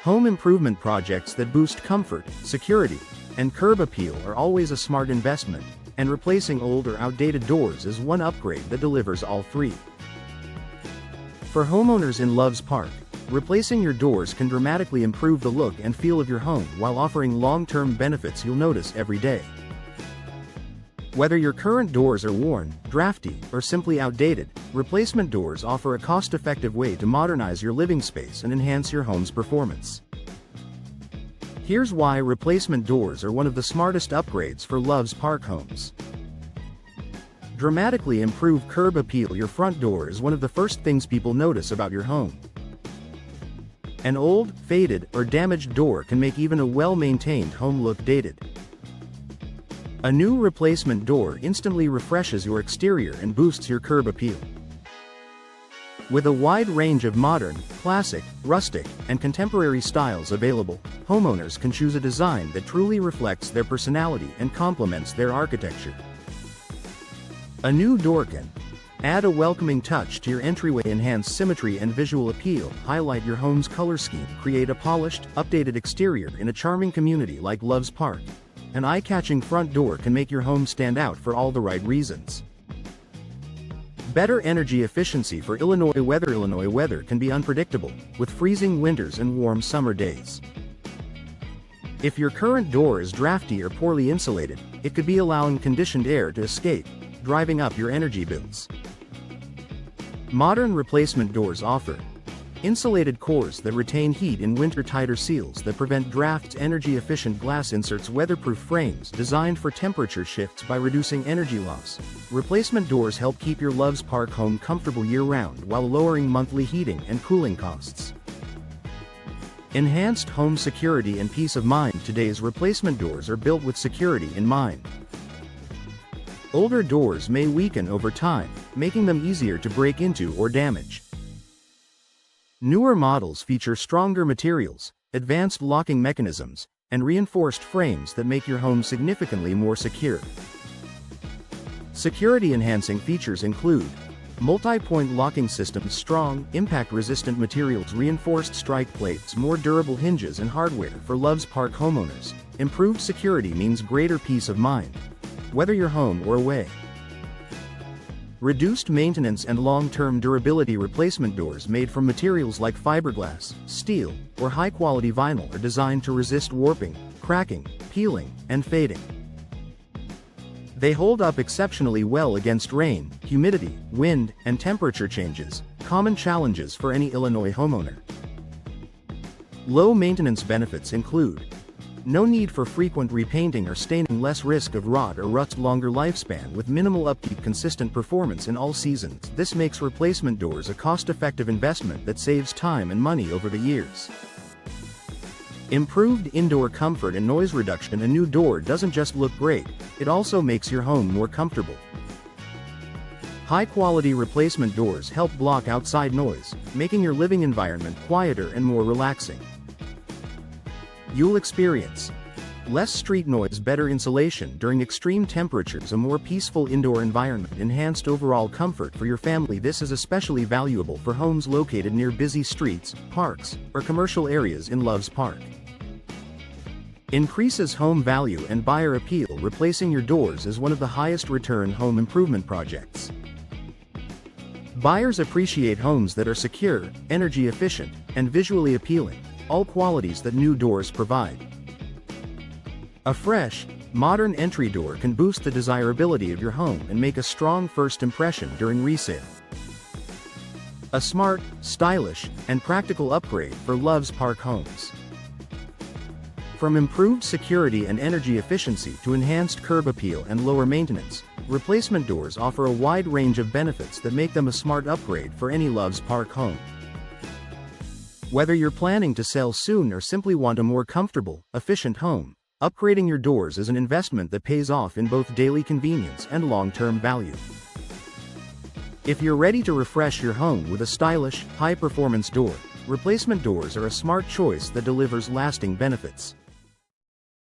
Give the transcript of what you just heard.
Home improvement projects that boost comfort, security, and curb appeal are always a smart investment, and replacing old or outdated doors is one upgrade that delivers all three. For homeowners in Loves Park, replacing your doors can dramatically improve the look and feel of your home while offering long-term benefits you'll notice every day. Whether your current doors are worn, drafty, or simply outdated, replacement doors offer a cost-effective way to modernize your living space and enhance your home's performance. Here's why replacement doors are one of the smartest upgrades for Loves Park homes. Dramatically improve curb appeal. Your front door is one of the first things people notice about your home. An old, faded, or damaged door can make even a well-maintained home look dated. A new replacement door instantly refreshes your exterior and boosts your curb appeal. With a wide range of modern, classic, rustic, and contemporary styles available, homeowners can choose a design that truly reflects their personality and complements their architecture. A new door can add a welcoming touch to your entryway, enhance symmetry and visual appeal, highlight your home's color scheme, create a polished, updated exterior in a charming community like Loves Park. An eye-catching front door can make your home stand out for all the right reasons. Better energy efficiency for Illinois weather. Illinois weather can be unpredictable, with freezing winters and warm summer days. If your current door is drafty or poorly insulated, it could be allowing conditioned air to escape, driving up your energy bills. Modern replacement doors offer insulated cores that retain heat in winter, tighter seals that prevent drafts, energy-efficient glass inserts, weatherproof frames designed for temperature shifts by reducing energy loss. Replacement doors help keep your Loves Park home comfortable year-round while lowering monthly heating and cooling costs. Enhanced home security and peace of mind. Today's replacement doors are built with security in mind. Older doors may weaken over time, making them easier to break into or damage. Newer models feature stronger materials, advanced locking mechanisms, and reinforced frames that make your home significantly more secure. Security-enhancing features include multi-point locking systems, strong, impact-resistant materials, reinforced strike plates, more durable hinges and hardware. For Loves Park homeowners, improved security means greater peace of mind, whether you're home or away. Reduced maintenance and long-term durability. Replacement doors made from materials like fiberglass, steel, or high-quality vinyl are designed to resist warping, cracking, peeling, and fading. They hold up exceptionally well against rain, humidity, wind, and temperature changes, common challenges for any Illinois homeowner. Low maintenance benefits include no need for frequent repainting or staining, less risk of rot or rust, longer lifespan with minimal upkeep, consistent performance in all seasons. This makes replacement doors a cost-effective investment that saves time and money over the years. Improved indoor comfort and noise reduction. A new door doesn't just look great, it also makes your home more comfortable. High-quality replacement doors help block outside noise, making your living environment quieter and more relaxing. You'll experience less street noise, better insulation during extreme temperatures, a more peaceful indoor environment, enhanced overall comfort for your family. This is especially valuable for homes located near busy streets, parks, or commercial areas in Loves Park. Increases home value and buyer appeal. Replacing your doors is one of the highest return home improvement projects. Buyers appreciate homes that are secure, energy efficient, and visually appealing, all qualities that new doors provide. A fresh, modern entry door can boost the desirability of your home and make a strong first impression during resale. A smart, stylish, and practical upgrade for Loves Park homes. From improved security and energy efficiency to enhanced curb appeal and lower maintenance, replacement doors offer a wide range of benefits that make them a smart upgrade for any Loves Park home. Whether you're planning to sell soon or simply want a more comfortable, efficient home, upgrading your doors is an investment that pays off in both daily convenience and long-term value. If you're ready to refresh your home with a stylish, high-performance door, replacement doors are a smart choice that delivers lasting benefits.